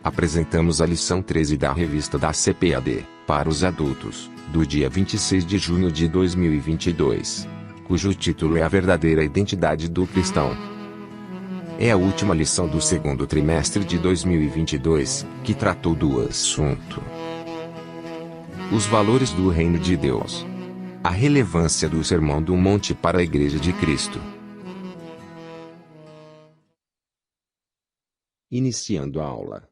Apresentamos a lição 13 da revista da CPAD, para os adultos, do dia 26 de junho de 2022, cujo título é A Verdadeira Identidade do Cristão. É a última lição do segundo trimestre de 2022, que tratou do assunto: os valores do Reino de Deus. A relevância do Sermão do Monte para a Igreja de Cristo. Iniciando a aula.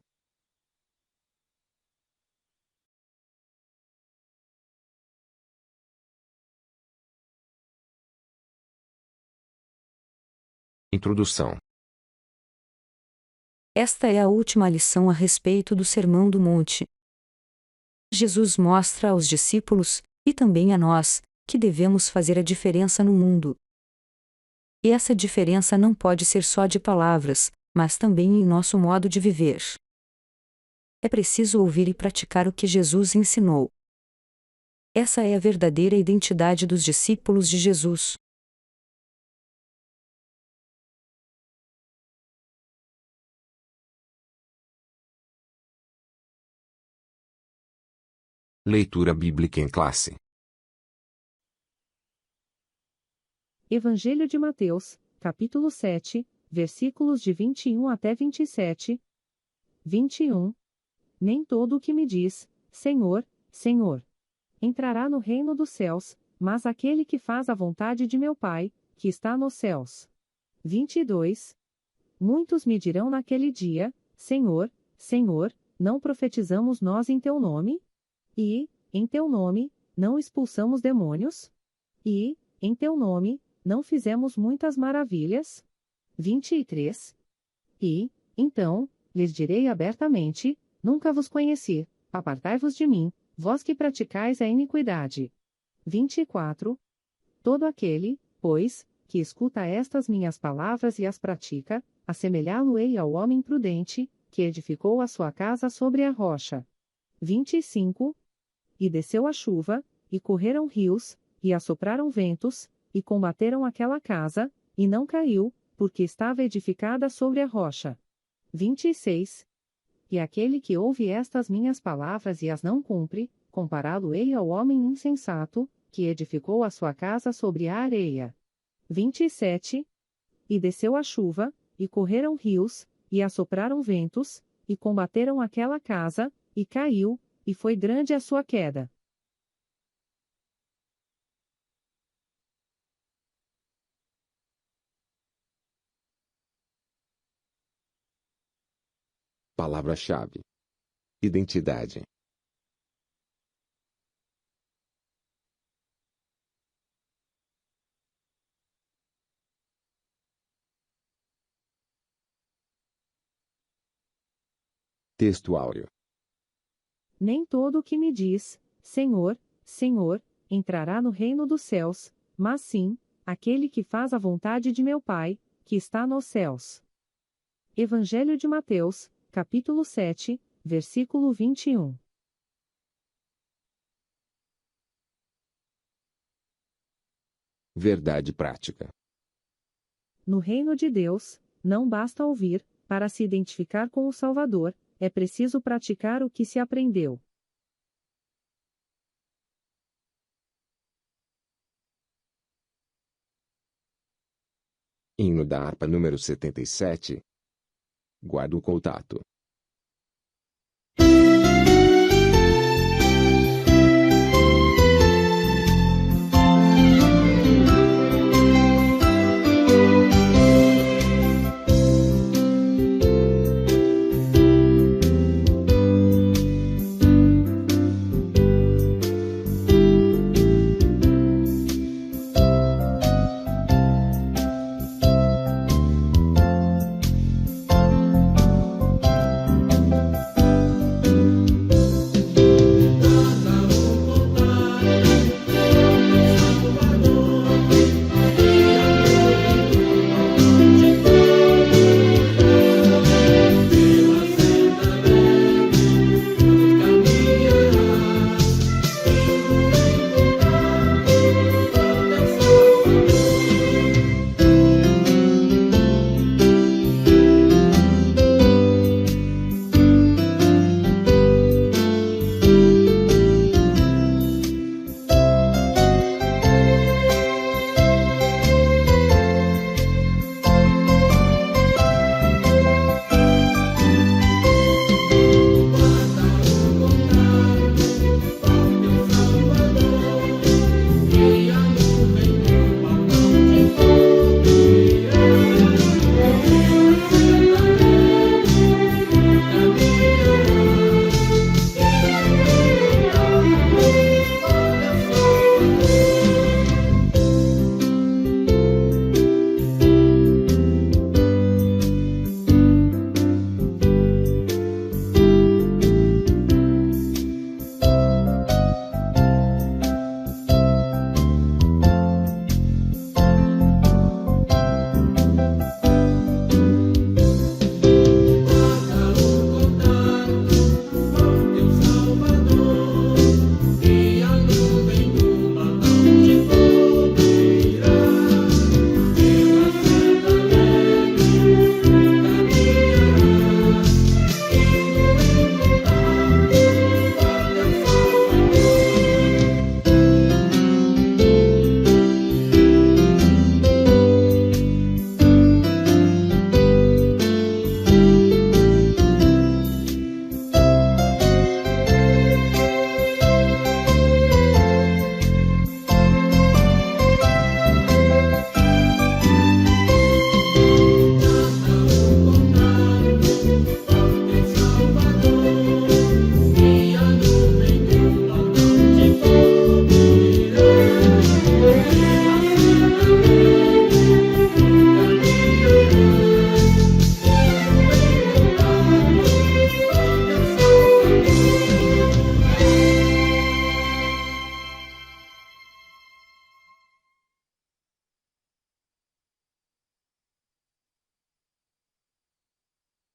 Introdução. Esta é a última lição a respeito do Sermão do Monte. Jesus mostra aos discípulos, e também a nós, que devemos fazer a diferença no mundo. E essa diferença não pode ser só de palavras, mas também em nosso modo de viver. É preciso ouvir e praticar o que Jesus ensinou. Essa é a verdadeira identidade dos discípulos de Jesus. Leitura bíblica em classe. Evangelho de Mateus, capítulo 7, versículos de 21 até 27. 21. Nem todo o que me diz, Senhor, Senhor, entrará no reino dos céus, mas aquele que faz a vontade de meu Pai, que está nos céus. 22. Muitos me dirão naquele dia, Senhor, Senhor, não profetizamos nós em teu nome? E, em teu nome, não expulsamos demônios? E, em teu nome, não fizemos muitas maravilhas? 23. E, então, lhes direi abertamente, nunca vos conheci, apartai-vos de mim, vós que praticais a iniquidade. 24. Todo aquele, pois, que escuta estas minhas palavras e as pratica, assemelhá-lo-ei ao homem prudente, que edificou a sua casa sobre a rocha. 25. E desceu a chuva, e correram rios, e assopraram ventos, e combateram aquela casa, e não caiu, porque estava edificada sobre a rocha. 26. E aquele que ouve estas minhas palavras e as não cumpre, compará-lo-ei ao homem insensato, que edificou a sua casa sobre a areia. 27. E desceu a chuva, e correram rios, e assopraram ventos, e combateram aquela casa, e caiu, e foi grande a sua queda. Palavra-chave: identidade. Texto áureo. Nem todo o que me diz, Senhor, Senhor, entrará no reino dos céus, mas sim, aquele que faz a vontade de meu Pai, que está nos céus. Evangelho de Mateus, capítulo 7, versículo 21. Verdade prática. No reino de Deus, não basta ouvir, para se identificar com o Salvador, é preciso praticar o que se aprendeu. Hino da harpa número 77. Guarda o contato.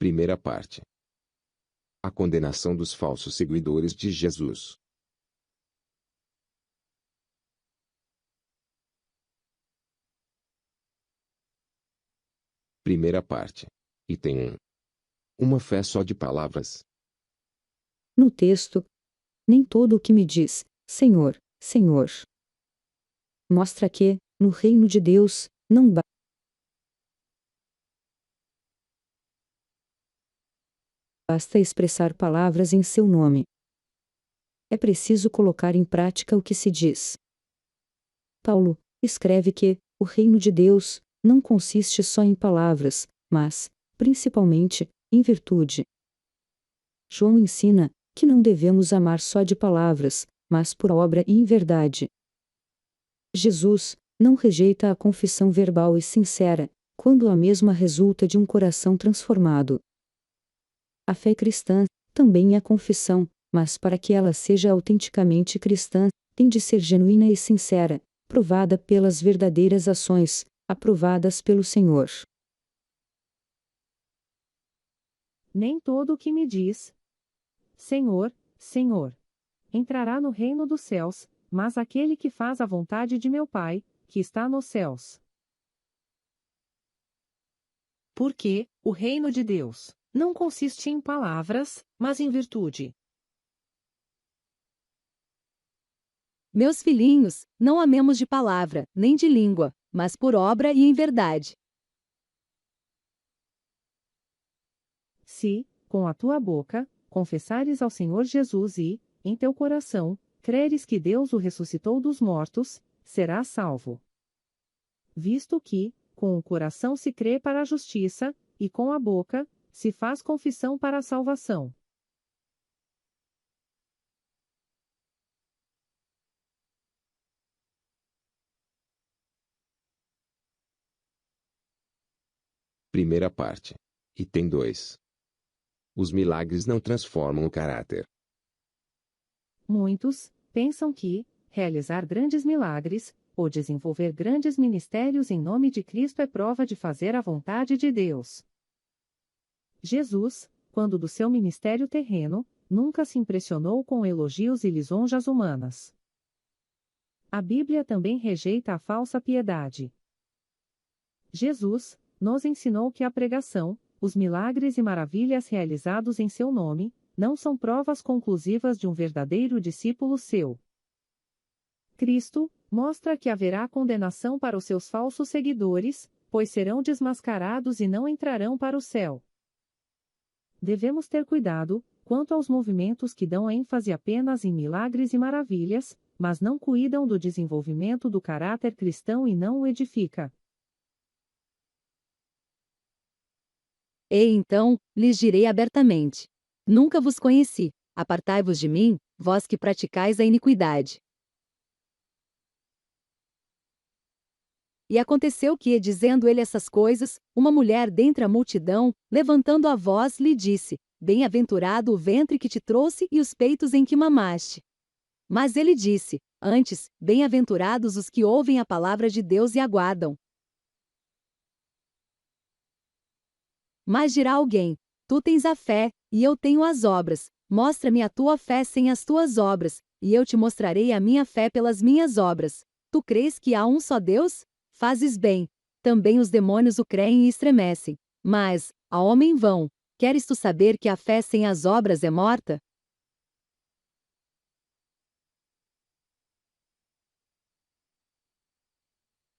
Primeira parte. A condenação dos falsos seguidores de Jesus. Primeira parte. Item 1. Uma fé só de palavras. No texto, nem todo o que me diz, Senhor, Senhor, mostra que, no reino de Deus, não basta expressar palavras em seu nome. É preciso colocar em prática o que se diz. Paulo escreve que o reino de Deus não consiste só em palavras, mas, principalmente, em virtude. João ensina que não devemos amar só de palavras, mas por obra e em verdade. Jesus não rejeita a confissão verbal e sincera, quando a mesma resulta de um coração transformado. A fé cristã também é confissão, mas para que ela seja autenticamente cristã, tem de ser genuína e sincera, provada pelas verdadeiras ações, aprovadas pelo Senhor. Nem todo o que me diz, Senhor, Senhor, entrará no reino dos céus, mas aquele que faz a vontade de meu Pai, que está nos céus. Porque o reino de Deus não consiste em palavras, mas em virtude. Meus filhinhos, não amemos de palavra, nem de língua, mas por obra e em verdade. Se, com a tua boca, confessares ao Senhor Jesus e, em teu coração, creres que Deus o ressuscitou dos mortos, serás salvo. Visto que, com o coração se crê para a justiça, e com a boca, se faz confissão para a salvação. Primeira parte. Item 2. Os milagres não transformam o caráter. Muitos pensam que realizar grandes milagres ou desenvolver grandes ministérios em nome de Cristo é prova de fazer a vontade de Deus. Jesus, quando do seu ministério terreno, nunca se impressionou com elogios e lisonjas humanas. A Bíblia também rejeita a falsa piedade. Jesus nos ensinou que a pregação, os milagres e maravilhas realizados em seu nome, não são provas conclusivas de um verdadeiro discípulo seu. Cristo mostra que haverá condenação para os seus falsos seguidores, pois serão desmascarados e não entrarão para o céu. Devemos ter cuidado quanto aos movimentos que dão ênfase apenas em milagres e maravilhas, mas não cuidam do desenvolvimento do caráter cristão e não o edifica. E então, lhes direi abertamente: nunca vos conheci, apartai-vos de mim, vós que praticais a iniquidade. E aconteceu que, dizendo ele essas coisas, uma mulher dentre a multidão, levantando a voz, lhe disse: bem-aventurado o ventre que te trouxe e os peitos em que mamaste. Mas ele disse: antes, bem-aventurados os que ouvem a palavra de Deus e a guardam. Mas dirá alguém: tu tens a fé, e eu tenho as obras. Mostra-me a tua fé sem as tuas obras, e eu te mostrarei a minha fé pelas minhas obras. Tu crês que há um só Deus? Fazes bem. Também os demônios o creem e estremecem. Mas, a homem vão, queres tu saber que a fé sem as obras é morta?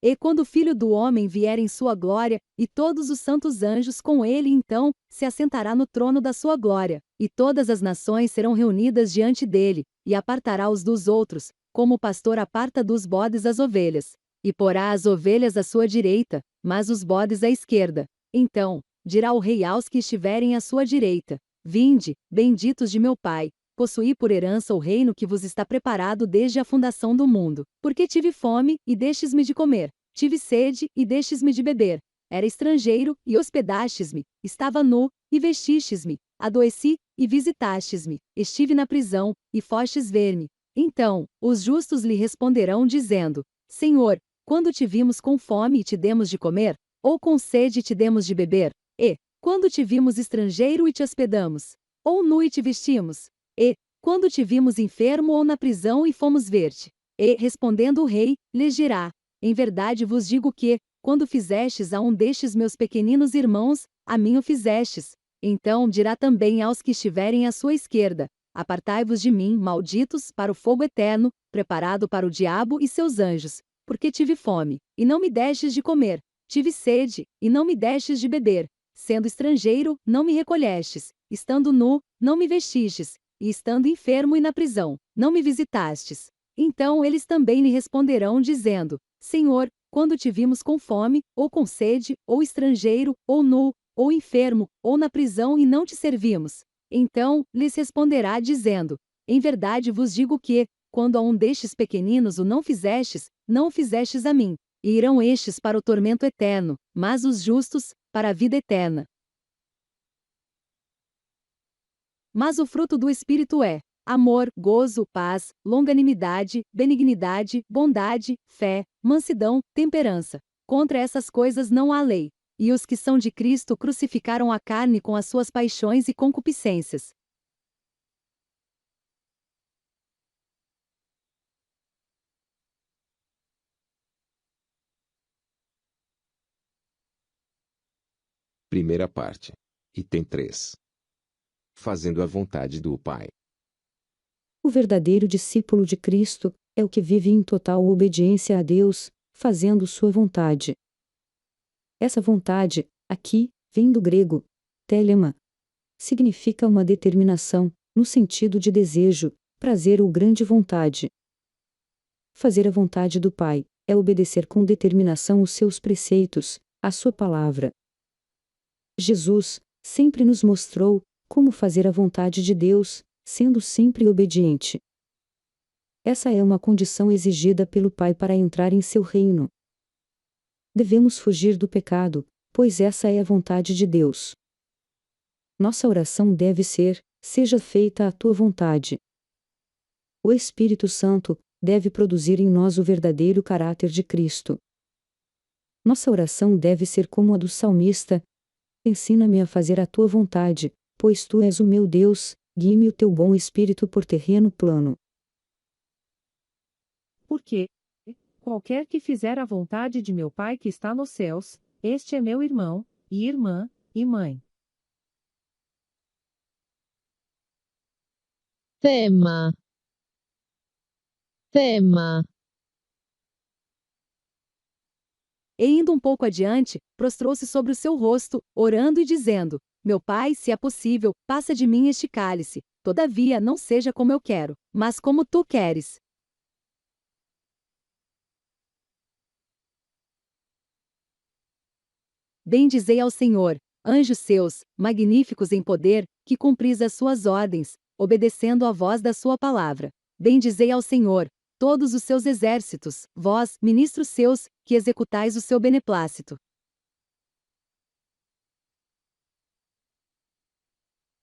E quando o Filho do Homem vier em sua glória, e todos os santos anjos com ele, então se assentará no trono da sua glória, e todas as nações serão reunidas diante dele, e apartará os dos outros, como o pastor aparta dos bodes as ovelhas. E porá as ovelhas à sua direita, mas os bodes à esquerda. Então dirá o rei aos que estiverem à sua direita: Vinde, benditos de meu Pai, possuí por herança o reino que vos está preparado desde a fundação do mundo. Porque tive fome, e destes-me de comer. Tive sede, e destes-me de beber. Era estrangeiro, e hospedastes-me. Estava nu, e vestistes-me. Adoeci, e visitastes-me. Estive na prisão, e fostes ver-me. Então os justos lhe responderão dizendo: Senhor, quando te vimos com fome e te demos de comer? Ou com sede e te demos de beber? E, quando te vimos estrangeiro e te hospedamos? Ou nu e te vestimos? E, quando te vimos enfermo ou na prisão e fomos ver-te? E, respondendo o rei, lhes dirá: Em verdade vos digo que, quando fizestes a um destes meus pequeninos irmãos, a mim o fizestes. Então dirá também aos que estiverem à sua esquerda: Apartai-vos de mim, malditos, para o fogo eterno, preparado para o diabo e seus anjos. Porque tive fome, e não me destes de comer. Tive sede, e não me destes de beber. Sendo estrangeiro, não me recolhestes. Estando nu, não me vestistes. E estando enfermo e na prisão, não me visitastes. Então eles também lhe responderão, dizendo: Senhor, quando te vimos com fome, ou com sede, ou estrangeiro, ou nu, ou enfermo, ou na prisão e não te servimos? Então lhes responderá, dizendo: Em verdade vos digo que, quando a um destes pequeninos o não fizestes, não o fizestes a mim. E irão estes para o tormento eterno, mas os justos, para a vida eterna. Mas o fruto do Espírito é amor, gozo, paz, longanimidade, benignidade, bondade, fé, mansidão, temperança. Contra essas coisas não há lei. E os que são de Cristo crucificaram a carne com as suas paixões e concupiscências. Primeira parte. Item 3. Fazendo a vontade do Pai. O verdadeiro discípulo de Cristo é o que vive em total obediência a Deus, fazendo sua vontade. Essa vontade, aqui, vem do grego, telema. Significa uma determinação, no sentido de desejo, prazer ou grande vontade. Fazer a vontade do Pai é obedecer com determinação os seus preceitos, a sua palavra. Jesus sempre nos mostrou como fazer a vontade de Deus, sendo sempre obediente. Essa é uma condição exigida pelo Pai para entrar em seu reino. Devemos fugir do pecado, pois essa é a vontade de Deus. Nossa oração deve ser: seja feita a tua vontade. O Espírito Santo deve produzir em nós o verdadeiro caráter de Cristo. Nossa oração deve ser como a do salmista: ensina-me a fazer a tua vontade, pois tu és o meu Deus, guie-me o teu bom espírito por terreno plano. Porque qualquer que fizer a vontade de meu Pai que está nos céus, este é meu irmão, e irmã, e mãe. Tema. Tema. E indo um pouco adiante, prostrou-se sobre o seu rosto, orando e dizendo: Meu Pai, se é possível, passa de mim este cálice. Todavia não seja como eu quero, mas como tu queres. Bendizei ao Senhor, anjos seus, magníficos em poder, que cumpris as suas ordens, obedecendo à voz da sua palavra. Bendizei ao Senhor, todos os seus exércitos, vós, ministros seus, que executais o seu beneplácito.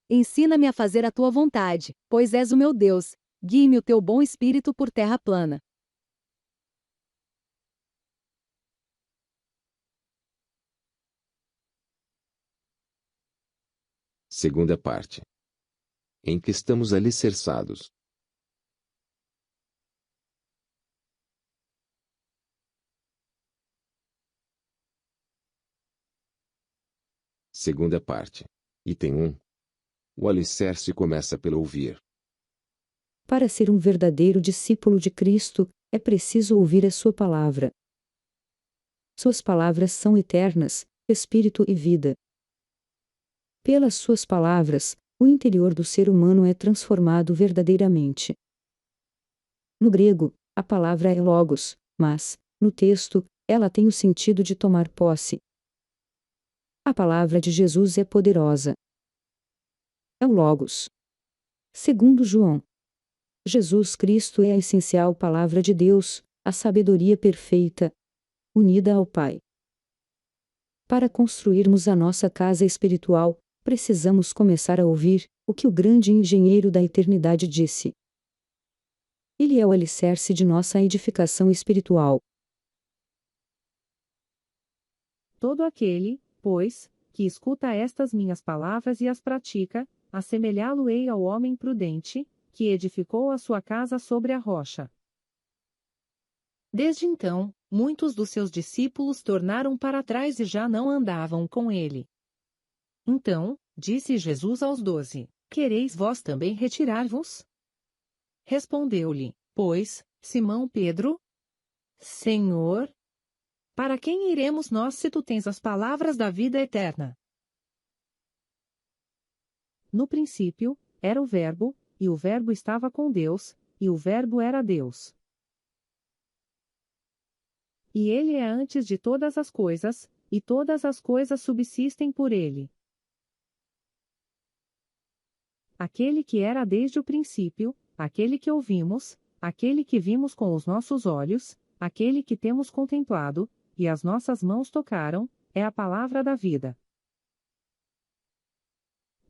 Ensina-me a fazer a tua vontade, pois és o meu Deus. Guie-me o teu bom espírito por terra plana. Segunda parte. Em que estamos alicerçados. Segunda parte. Item 1. O alicerce começa pelo ouvir. Para ser um verdadeiro discípulo de Cristo, é preciso ouvir a sua palavra. Suas palavras são eternas, espírito e vida. Pelas suas palavras, o interior do ser humano é transformado verdadeiramente. No grego, a palavra é logos, mas, no texto, ela tem o sentido de tomar posse. A palavra de Jesus é poderosa. É o logos. Segundo João, Jesus Cristo é a essencial palavra de Deus, a sabedoria perfeita, unida ao Pai. Para construirmos a nossa casa espiritual, precisamos começar a ouvir o que o grande engenheiro da eternidade disse. Ele é o alicerce de nossa edificação espiritual. Todo aquele, pois, que escuta estas minhas palavras e as pratica, assemelhá-lo-ei ao homem prudente, que edificou a sua casa sobre a rocha. Desde então, muitos dos seus discípulos tornaram para trás e já não andavam com ele. Então, disse Jesus aos 12: Quereis vós também retirar-vos? Respondeu-lhe, pois, Simão Pedro: Senhor, para quem iremos nós se tu tens as palavras da vida eterna? No princípio, era o Verbo, e o Verbo estava com Deus, e o Verbo era Deus. E ele é antes de todas as coisas, e todas as coisas subsistem por ele. Aquele que era desde o princípio, aquele que ouvimos, aquele que vimos com os nossos olhos, aquele que temos contemplado, e as nossas mãos tocaram, é a palavra da vida.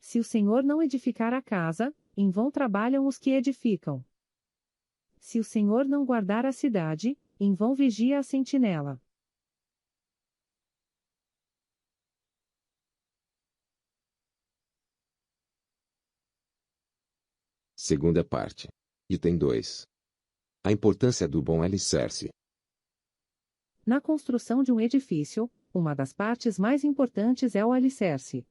Se o Senhor não edificar a casa, em vão trabalham os que edificam. Se o Senhor não guardar a cidade, em vão vigia a sentinela. Segunda parte. Item 2. A importância do bom alicerce. Na construção de um edifício, uma das partes mais importantes é o alicerce.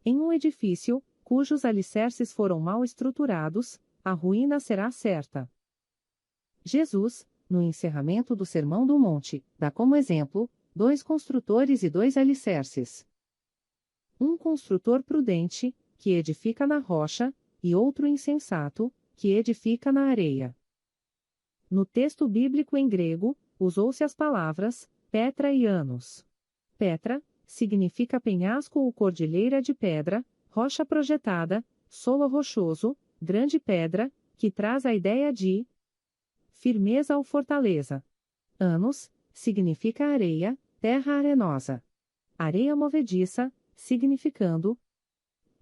Em um edifício, cujos alicerces foram mal estruturados, a ruína será certa. Jesus, no encerramento do Sermão do Monte, dá como exemplo 2 construtores e 2 alicerces. Um construtor prudente, que edifica na rocha, e outro insensato, que edifica na areia. No texto bíblico em grego, usou-se as palavras Petra e Anos. Petra significa penhasco ou cordilheira de pedra, rocha projetada, solo rochoso, grande pedra, que traz a ideia de firmeza ou fortaleza. Anos significa areia, terra arenosa. Areia movediça, significando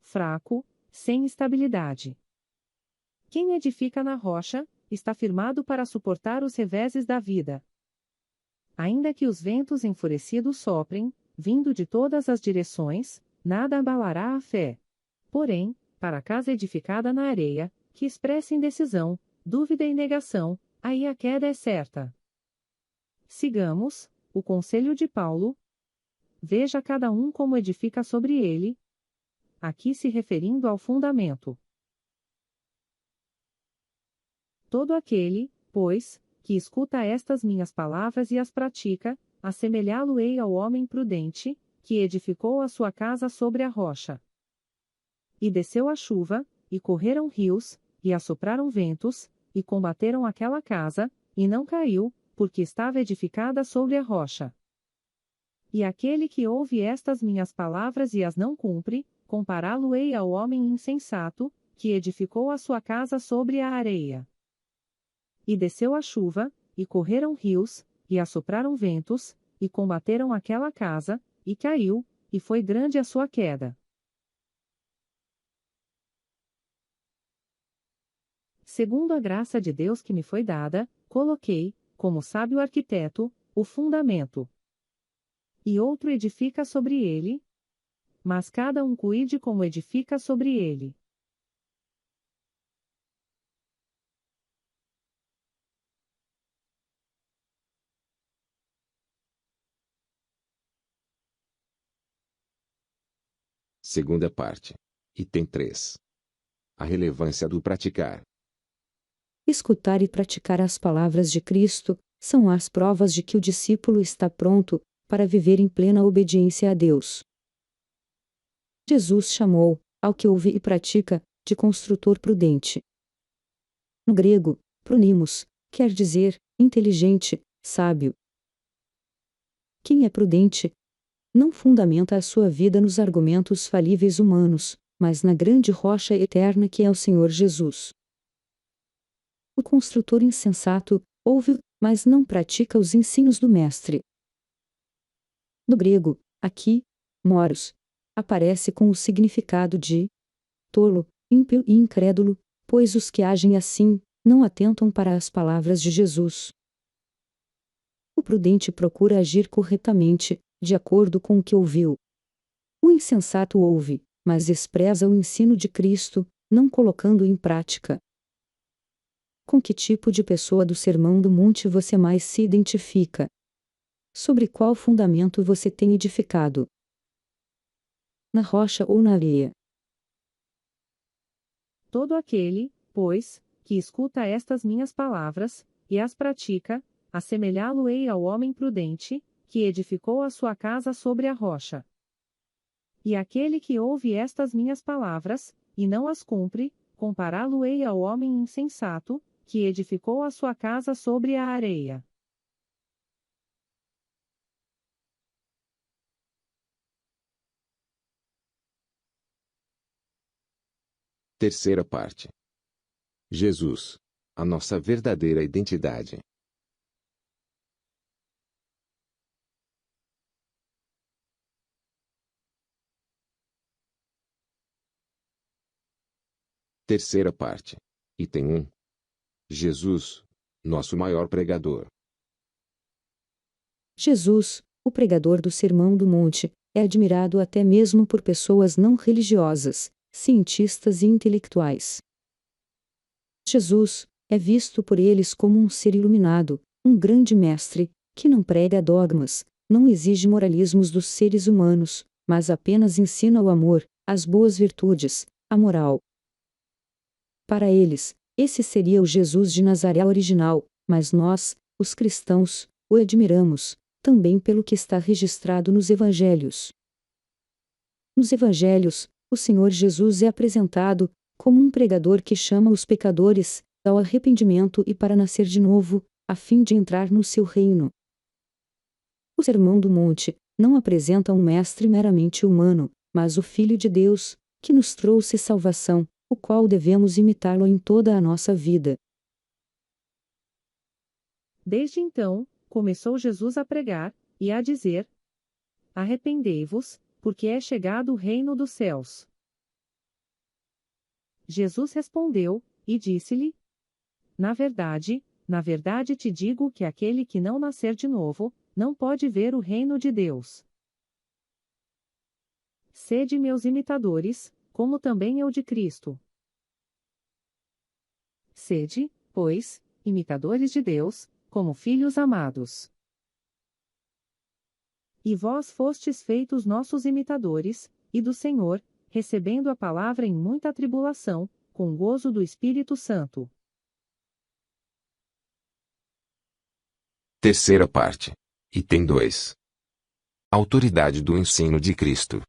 fraco, sem estabilidade. Quem edifica na rocha, está firmado para suportar os reveses da vida. Ainda que os ventos enfurecidos soprem, vindo de todas as direções, nada abalará a fé. Porém, para a casa edificada na areia, que expressa indecisão, dúvida e negação, aí a queda é certa. Sigamos o conselho de Paulo. Veja cada um como edifica sobre ele, aqui se referindo ao fundamento. Todo aquele, pois, que escuta estas minhas palavras e as pratica, assemelhá-lo-ei ao homem prudente, que edificou a sua casa sobre a rocha. E desceu a chuva, e correram rios, e assopraram ventos, e combateram aquela casa, e não caiu, porque estava edificada sobre a rocha. E aquele que ouve estas minhas palavras e as não cumpre, compará-lo-ei ao homem insensato, que edificou a sua casa sobre a areia. E desceu a chuva, e correram rios, e assopraram ventos, e combateram aquela casa, e caiu, e foi grande a sua queda. Segundo a graça de Deus que me foi dada, coloquei, como sábio arquiteto, o fundamento. E outro edifica sobre ele. mas cada um cuide como edifica sobre ele. Segunda parte. Item 3. A relevância do praticar. Escutar e praticar as palavras de Cristo são as provas de que o discípulo está pronto para viver em plena obediência a Deus. Jesus chamou, ao que ouve e pratica, de construtor prudente. No grego, pronimos, quer dizer, inteligente, sábio. Quem é prudente não fundamenta a sua vida nos argumentos falíveis humanos, mas na grande rocha eterna que é o Senhor Jesus. O construtor insensato ouve, mas não pratica os ensinos do Mestre. No grego, aqui, moros, aparece com o significado de tolo, ímpio e incrédulo, pois os que agem assim não atentam para as palavras de Jesus. O prudente procura agir corretamente, de acordo com o que ouviu. O insensato ouve, mas despreza o ensino de Cristo, não colocando em prática. Com que tipo de pessoa do Sermão do Monte você mais se identifica? Sobre qual fundamento você tem edificado? Na rocha ou na areia? Todo aquele, pois, que escuta estas minhas palavras, e as pratica, assemelhá-lo-ei ao homem prudente, que edificou a sua casa sobre a rocha. E aquele que ouve estas minhas palavras, e não as cumpre, compará-lo-ei ao homem insensato, que edificou a sua casa sobre a areia. Terceira parte. Jesus, a nossa verdadeira identidade. Terceira parte. Item 1. Jesus, nosso maior pregador. Jesus, o pregador do Sermão do Monte, é admirado até mesmo por pessoas não religiosas, cientistas e intelectuais. Jesus é visto por eles como um ser iluminado, um grande mestre, que não prega dogmas, não exige moralismos dos seres humanos, mas apenas ensina o amor, as boas virtudes, a moral. Para eles, esse seria o Jesus de Nazaré original, mas nós, os cristãos, o admiramos, também pelo que está registrado nos Evangelhos. Nos Evangelhos, o Senhor Jesus é apresentado como um pregador que chama os pecadores ao arrependimento e para nascer de novo, a fim de entrar no seu reino. O Sermão do Monte não apresenta um mestre meramente humano, mas o Filho de Deus, que nos trouxe salvação, o qual devemos imitá-lo em toda a nossa vida. Desde então, começou Jesus a pregar, e a dizer: Arrependei-vos, porque é chegado o reino dos céus. Jesus respondeu, e disse-lhe: na verdade te digo que aquele que não nascer de novo, não pode ver o reino de Deus. Sede meus imitadores, como também eu de Cristo. Sede, pois, imitadores de Deus, como filhos amados. E vós fostes feitos nossos imitadores, e do Senhor, recebendo a palavra em muita tribulação, com gozo do Espírito Santo. Terceira parte. Item 2. Autoridade do ensino de Cristo.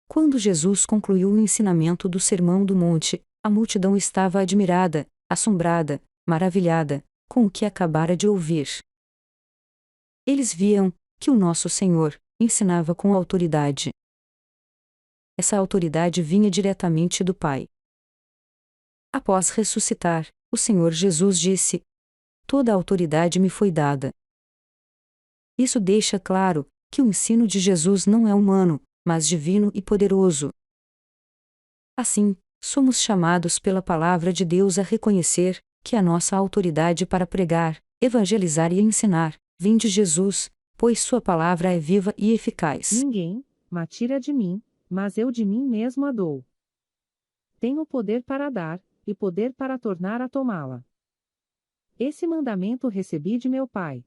Quando Jesus concluiu o ensinamento do Sermão do Monte, a multidão estava admirada, assombrada, maravilhada, com o que acabara de ouvir. Eles viam que o nosso Senhor ensinava com autoridade. Essa autoridade vinha diretamente do Pai. Após ressuscitar, o Senhor Jesus disse: toda a autoridade me foi dada. Isso deixa claro que o ensino de Jesus não é humano, mas divino e poderoso. Assim, somos chamados pela palavra de Deus a reconhecer que a nossa autoridade para pregar, evangelizar e ensinar vem de Jesus, pois sua palavra é viva e eficaz. Ninguém, ma tira de mim, mas eu de mim mesmo a dou. Tenho poder para dar, e poder para tornar a tomá-la. Esse mandamento recebi de meu Pai.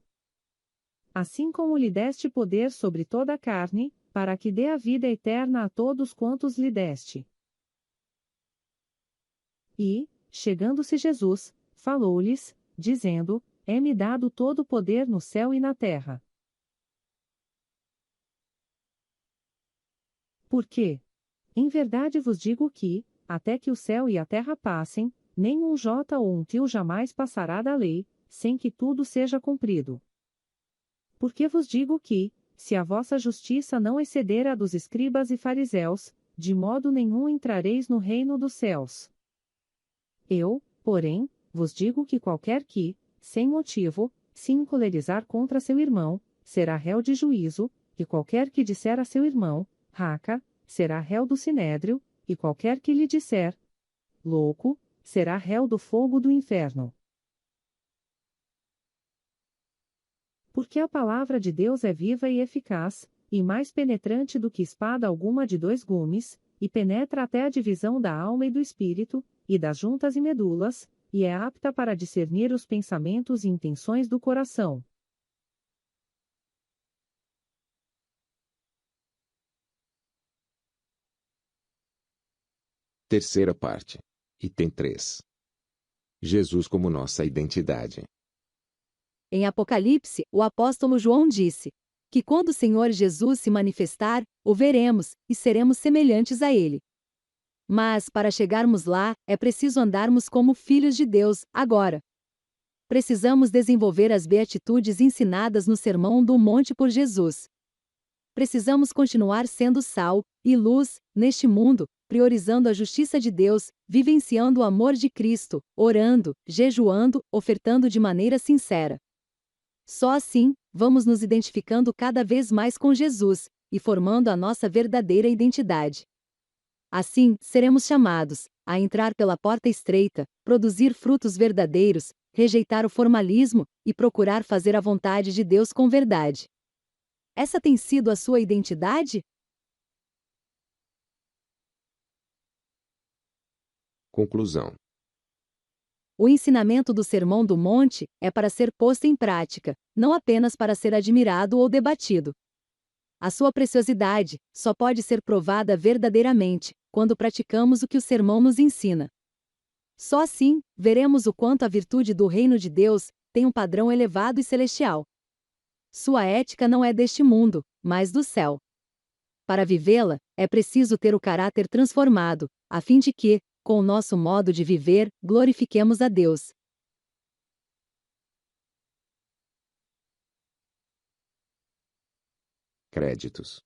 Assim como lhe deste poder sobre toda a carne, para que dê a vida eterna a todos quantos lhe deste. E, chegando-se Jesus, falou-lhes, dizendo: É-me dado todo o poder no céu e na terra. Por quê? Em verdade vos digo que, até que o céu e a terra passem, nem um jota ou um tio jamais passará da lei, sem que tudo seja cumprido. Porque vos digo que, se a vossa justiça não exceder a dos escribas e fariseus, de modo nenhum entrareis no reino dos céus. Eu, porém, vos digo que qualquer que, sem motivo, se encolerizar contra seu irmão, será réu de juízo, e qualquer que disser a seu irmão, raca, será réu do sinédrio, e qualquer que lhe disser, louco, será réu do fogo do inferno. Porque a palavra de Deus é viva e eficaz, e mais penetrante do que espada alguma de dois gumes, e penetra até a divisão da alma e do espírito, e das juntas e medulas, e é apta para discernir os pensamentos e intenções do coração. Terceira parte. Item 3. Jesus como nossa identidade. Em Apocalipse, o apóstolo João disse que quando o Senhor Jesus se manifestar, o veremos e seremos semelhantes a ele. Mas, para chegarmos lá, é preciso andarmos como filhos de Deus, agora. Precisamos desenvolver as beatitudes ensinadas no Sermão do Monte por Jesus. Precisamos continuar sendo sal e luz neste mundo, priorizando a justiça de Deus, vivenciando o amor de Cristo, orando, jejuando, ofertando de maneira sincera. Só assim, vamos nos identificando cada vez mais com Jesus e formando a nossa verdadeira identidade. Assim, seremos chamados a entrar pela porta estreita, produzir frutos verdadeiros, rejeitar o formalismo e procurar fazer a vontade de Deus com verdade. Essa tem sido a sua identidade? Conclusão. O ensinamento do Sermão do Monte é para ser posto em prática, não apenas para ser admirado ou debatido. A sua preciosidade só pode ser provada verdadeiramente quando praticamos o que o sermão nos ensina. Só assim, veremos o quanto a virtude do reino de Deus tem um padrão elevado e celestial. Sua ética não é deste mundo, mas do céu. Para vivê-la, é preciso ter o caráter transformado, a fim de que, com o nosso modo de viver, glorifiquemos a Deus. Créditos.